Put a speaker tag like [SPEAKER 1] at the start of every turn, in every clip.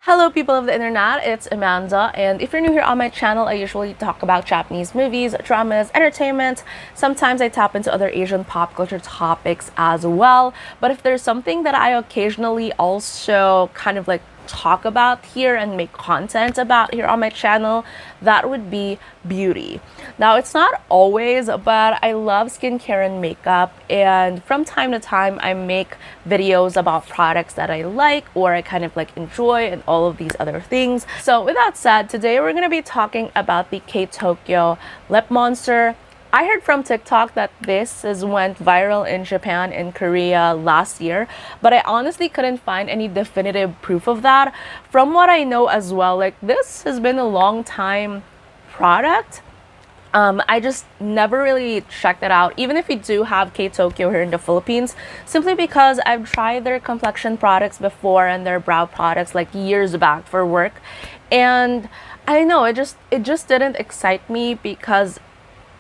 [SPEAKER 1] Hello people of the internet, it's Amanda, and if you're new here on my channel, I usually talk about Japanese movies, dramas, entertainment. Sometimes I tap into other Asian pop culture topics as well, but if there's something that I occasionally also kind of like talk about here and make content about here on my channel, that would be beauty. Now, it's not always, but I love skincare and makeup, and from time to time I make videos about products that I like or I kind of like enjoy and all of these other things. So with that said, today we're going to be talking about the K Tokyo Lip Monster. I heard from TikTok that went viral in Japan and Korea last year, but I honestly couldn't find any definitive proof of that. From what I know as well, like this has been a long time product. I just never really checked it out, even if we do have K Tokyo here in the Philippines, simply because I've tried their complexion products before and their brow products like years back for work, and I don't know, it just didn't excite me because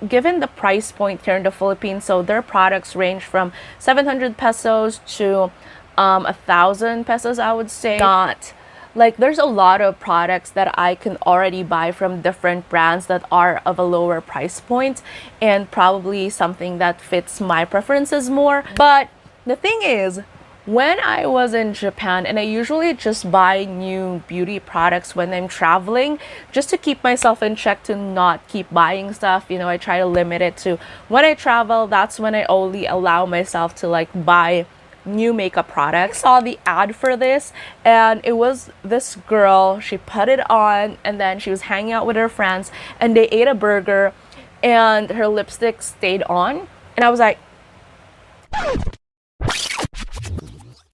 [SPEAKER 1] given the price point here in the Philippines, so their products range from 700 pesos to 1,000 pesos, I would say. Not like there's a lot of products that I can already buy from different brands that are of a lower price point and probably something that fits my preferences more. But the thing is, when I was in Japan, and I usually just buy new beauty products when I'm traveling just to keep myself in check to not keep buying stuff. You know, I try to limit it to when I travel, that's when I only allow myself to like buy new makeup products. I saw the ad for this and it was this girl, she put it on and then she was hanging out with her friends and they ate a burger and her lipstick stayed on and I was like,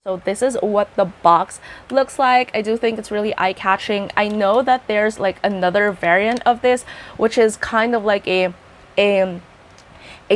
[SPEAKER 1] so this is what the box looks like. I do think it's really eye-catching. I know that there's like another variant of this, which is kind of like a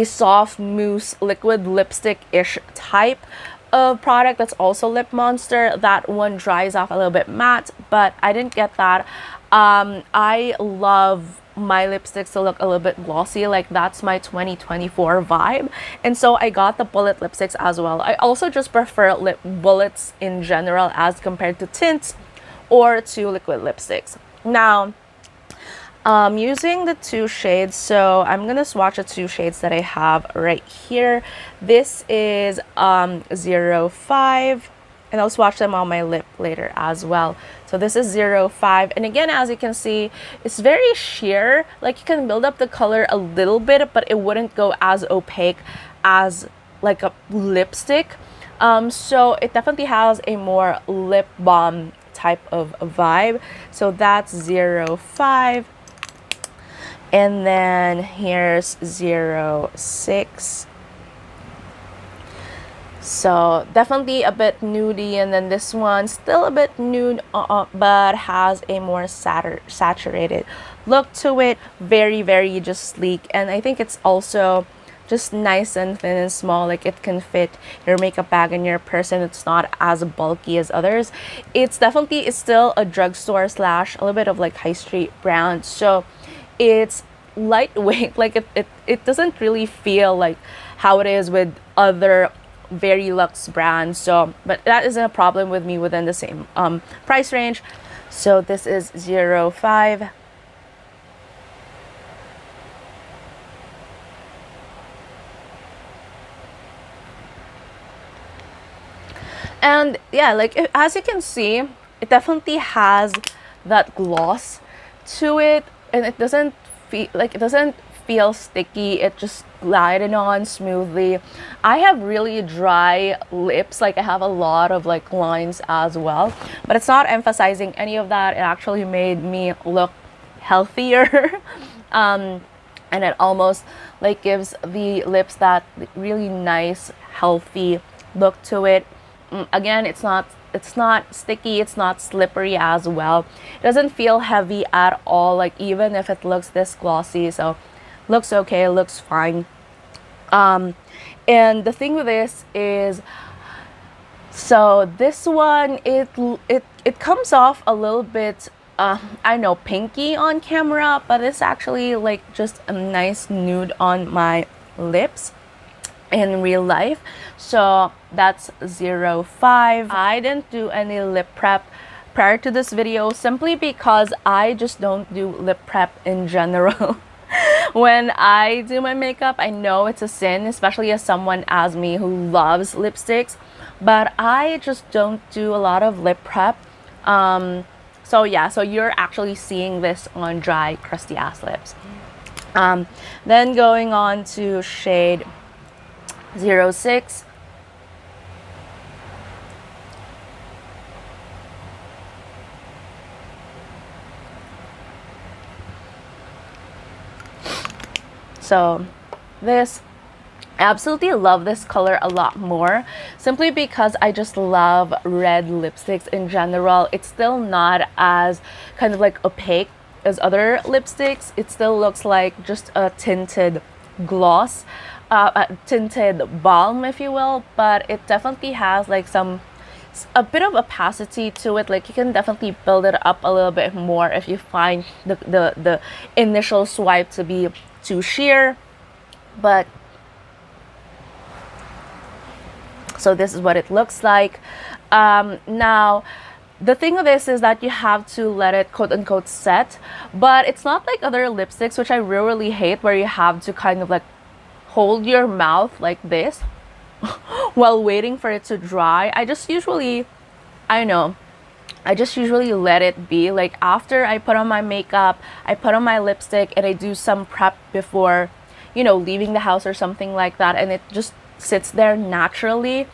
[SPEAKER 1] soft mousse liquid lipstick-ish type of product that's also Lip Monster. That one dries off a little bit matte, but I didn't get that. I love my lipsticks to look a little bit glossy, like that's my 2024 vibe, and so I got the bullet lipsticks as well. I also just prefer lip bullets in general as compared to tints or to liquid lipsticks. Now using the two shades, so I'm gonna swatch the two shades that I have right here. This is 05, and I'll swatch them on my lip later as well. So this is 05, and again, as you can see, it's very sheer. Like you can build up the color a little bit, but it wouldn't go as opaque as like a lipstick. So it definitely has a more lip balm type of vibe. So that's 05. And then here's 06. So definitely a bit nudie, and then this one still a bit nude, but has a more saturated look to it. Very just sleek, and I think it's also just nice and thin and small. Like it can fit your makeup bag in your purse, and it's not as bulky as others. It's still a drugstore slash a little bit of like high street brand, so it's lightweight. Like it doesn't really feel like how it is with other very luxe brands. So but that isn't a problem with me within the same price range. So this is 05. And yeah, like as you can see, it definitely has that gloss to it, and it doesn't feel sticky. It just glided on smoothly. I have really dry lips, like I have a lot of like lines as well, but it's not emphasizing any of that. It actually made me look healthier. And it almost like gives the lips that really nice healthy look to it. Again, it's not sticky, it's not slippery as well. It doesn't feel heavy at all, like even if it looks this glossy. So looks okay, looks fine. And the thing with this is, so this one, it comes off a little bit I know, pinky on camera, but it's actually like just a nice nude on my lips in real life. So that's 05. I didn't do any lip prep prior to this video, simply because I just don't do lip prep in general. When I do my makeup, I know it's a sin, especially as someone as me who loves lipsticks, but I just don't do a lot of lip prep. So yeah, so you're actually seeing this on dry, crusty ass lips. Then going on to shade 06. So this, I absolutely love this color a lot more, simply because I just love red lipsticks in general. It's still not as kind of like opaque as other lipsticks. It still looks like just a tinted gloss, a tinted balm, if you will, but it definitely has like a bit of opacity to it. Like you can definitely build it up a little bit more if you find the initial swipe to be too sheer. But so this is what it looks like. Now the thing of this is that you have to let it quote unquote set, but it's not like other lipsticks, which I really hate, where you have to kind of like hold your mouth like this while waiting for it to dry. I just usually let it be. Like after I put on my makeup, I put on my lipstick, and I do some prep before, you know, leaving the house or something like that, and it just sits there naturally.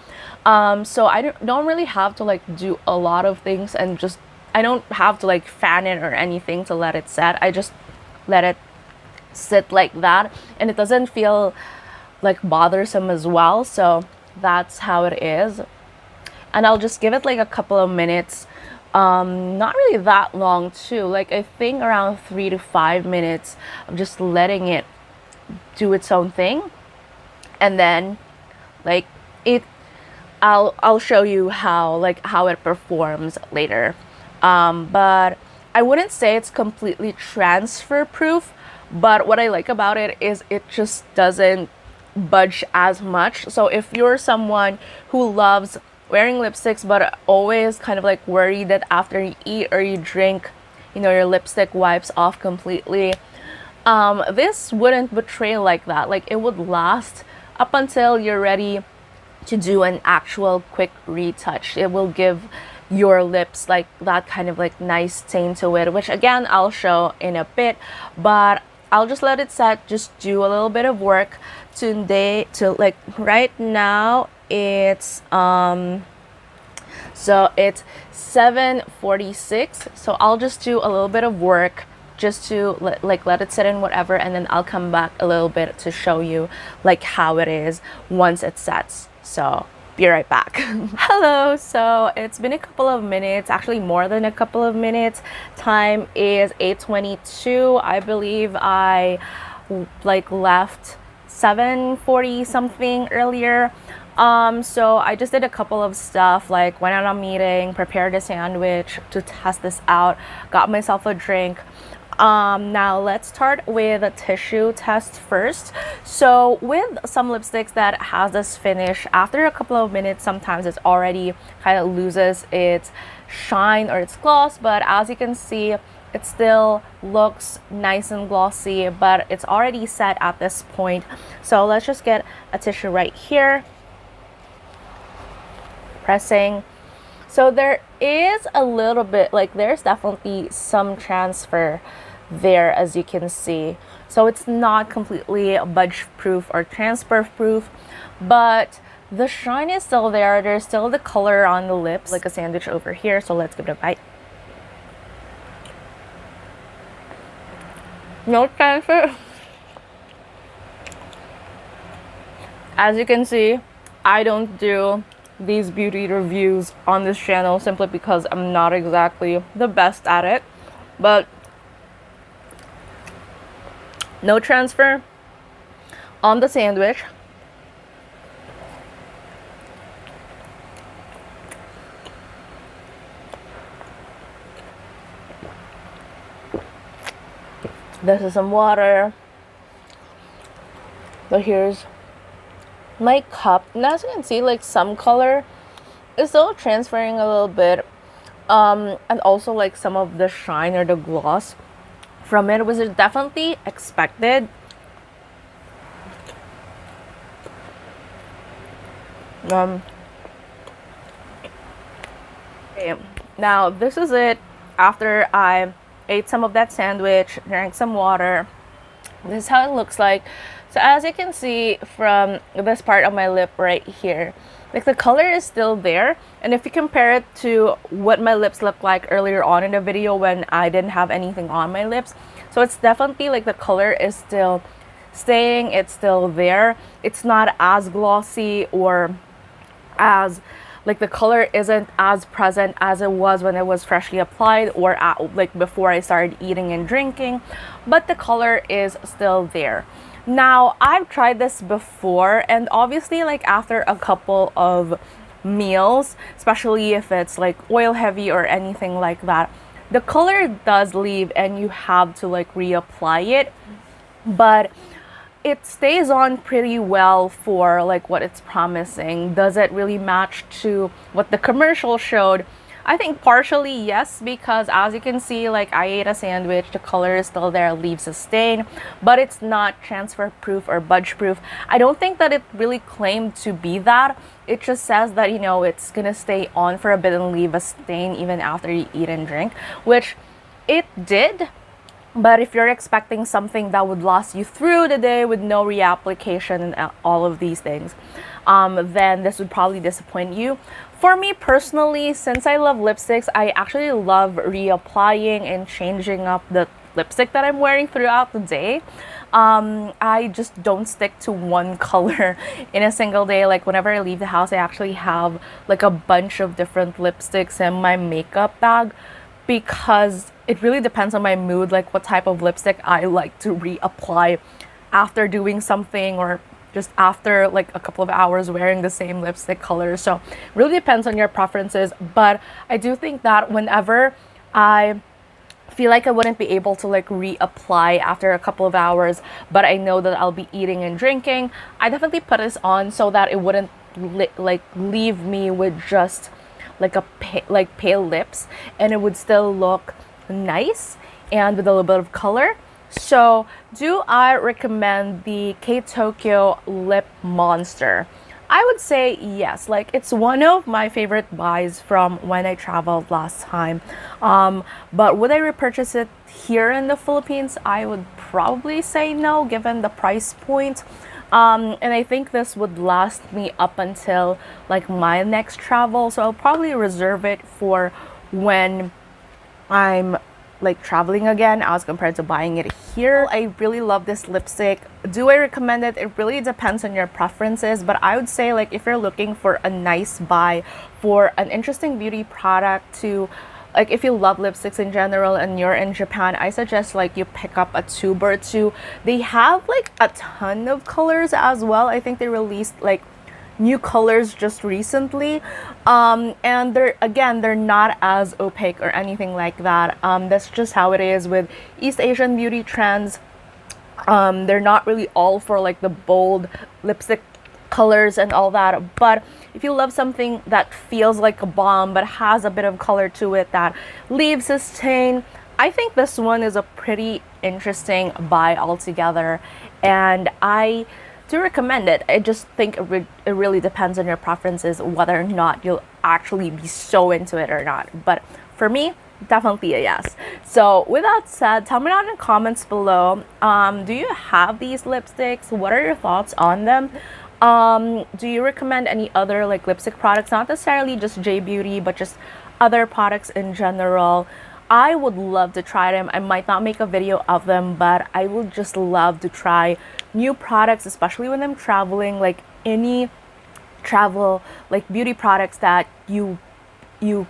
[SPEAKER 1] So I don't really have to like do a lot of things, and just I don't have to like fan it or anything to let it set. I just let it sit like that, and it doesn't feel like bothersome as well. So that's how it is. And I'll just give it like a couple of minutes, not really that long too, like I think around 3 to 5 minutes of just letting it do its own thing. And then like I'll show you how it performs later. But I wouldn't say it's completely transfer proof, but what I like about it is it just doesn't budge as much. So if you're someone who loves wearing lipsticks but always kind of like worried that after you eat or you drink, you know, your lipstick wipes off completely, this wouldn't betray like that. Like it would last up until you're ready to do an actual quick retouch. It will give your lips like that kind of like nice stain to it, which again I'll show in a bit, but I'll just let it set, just do a little bit of work today. To like right now it's so it's 7:46, so I'll just do a little bit of work just to let it sit in whatever, and then I'll come back a little bit to show you like how it is once it sets. So be right back. Hello, so it's been a couple of minutes, actually more than a couple of minutes. Time is 8:22. I believe I like left 7:40 something earlier. So I just did a couple of stuff, like went on a meeting, prepared a sandwich to test this out, got myself a drink. Now let's start with a tissue test first. So with some lipsticks that has this finish, after a couple of minutes, sometimes it's already kind of loses its shine or its gloss, but as you can see, it still looks nice and glossy, but it's already set at this point. So let's just get a tissue right here, pressing. So there is a little bit, like there's definitely some transfer there, as you can see. So it's not completely budge proof or transfer proof, but the shine is still there. There's still the color on the lips, like a sandwich over here. So let's give it a bite. No transfer. As you can see, I don't do these beauty reviews on this channel simply because I'm not exactly the best at it, but no transfer on the sandwich. This is some water. But here's my cup. And as you can see, like some color is still transferring a little bit, And also like some of the shine or the gloss from it was definitely expected. Okay, now this is it after I ate some of that sandwich, drank some water. This is how it looks like. So as you can see from this part of my lip right here, like the color is still there. And if you compare it to what my lips looked like earlier on in the video when I didn't have anything on my lips, so it's definitely like the color is still staying, it's still there. It's not as glossy or as like the color isn't as present as it was when it was freshly applied or like before I started eating and drinking, but the color is still there. Now I've tried this before, and obviously like after a couple of meals, especially if it's like oil heavy or anything like that, the color does leave and you have to like reapply it, but it stays on pretty well for like what it's promising. Does it really match to what the commercial showed? I think partially yes, because as you can see, like I ate a sandwich, the color is still there, leaves a stain, but it's not transfer proof or budge proof. I don't think that it really claimed to be that. It just says that, you know, it's gonna stay on for a bit and leave a stain even after you eat and drink, which it did. But if you're expecting something that would last you through the day with no reapplication and all of these things, then this would probably disappoint you. For me personally, since I love lipsticks, I actually love reapplying and changing up the lipstick that I'm wearing throughout the day. I just don't stick to one color in a single day. Like whenever I leave the house, I actually have like a bunch of different lipsticks in my makeup bag, because it really depends on my mood, like what type of lipstick I like to reapply after doing something or just after like a couple of hours wearing the same lipstick color. So it really depends on your preferences, but I do think that whenever I feel like I wouldn't be able to like reapply after a couple of hours, but I know that I'll be eating and drinking, I definitely put this on so that it wouldn't like leave me with just like a pale lips, and it would still look nice and with a little bit of color. So do I recommend the K Tokyo Lip Monster? I would say yes. Like it's one of my favorite buys from when I traveled last time. But would I repurchase it here in the Philippines? I would probably say no, given the price point. And I think this would last me up until like my next travel. So I'll probably reserve it for when I'm like traveling again as compared to buying it here. I really love this lipstick. Do I recommend it? It really depends on your preferences, but I would say like if you're looking for a nice buy for an interesting beauty product to, like if you love lipsticks in general and you're in Japan, I suggest like you pick up a tube or two. They have like a ton of colors as well. I think they released like new colors just recently, and they're not as opaque or anything like that. That's just how it is with East Asian beauty trends. They're not really all for like the bold lipstick colors and all that, but if you love something that feels like a balm but has a bit of color to it that leaves a stain, I think this one is a pretty interesting buy altogether, and I do recommend it. I just think it really depends on your preferences whether or not you'll actually be so into it or not. But for me, definitely a yes. So with that said, tell me down in the comments below, do you have these lipsticks? What are your thoughts on them? Do you recommend any other like lipstick products, not necessarily just J Beauty, but just other products in general? I would love to try them. I might not make a video of them, but I would just love to try new products, especially when I'm traveling. Like any travel like beauty products that you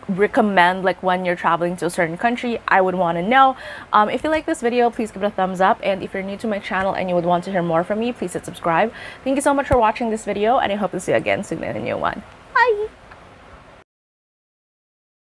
[SPEAKER 1] recommend, like when you're traveling to a certain country, I would want to know. If you like this video, please give it a thumbs up, and if you're new to my channel and you would want to hear more from me, please hit subscribe. Thank you so much for watching this video, and I hope to see you again soon in a new one. Bye.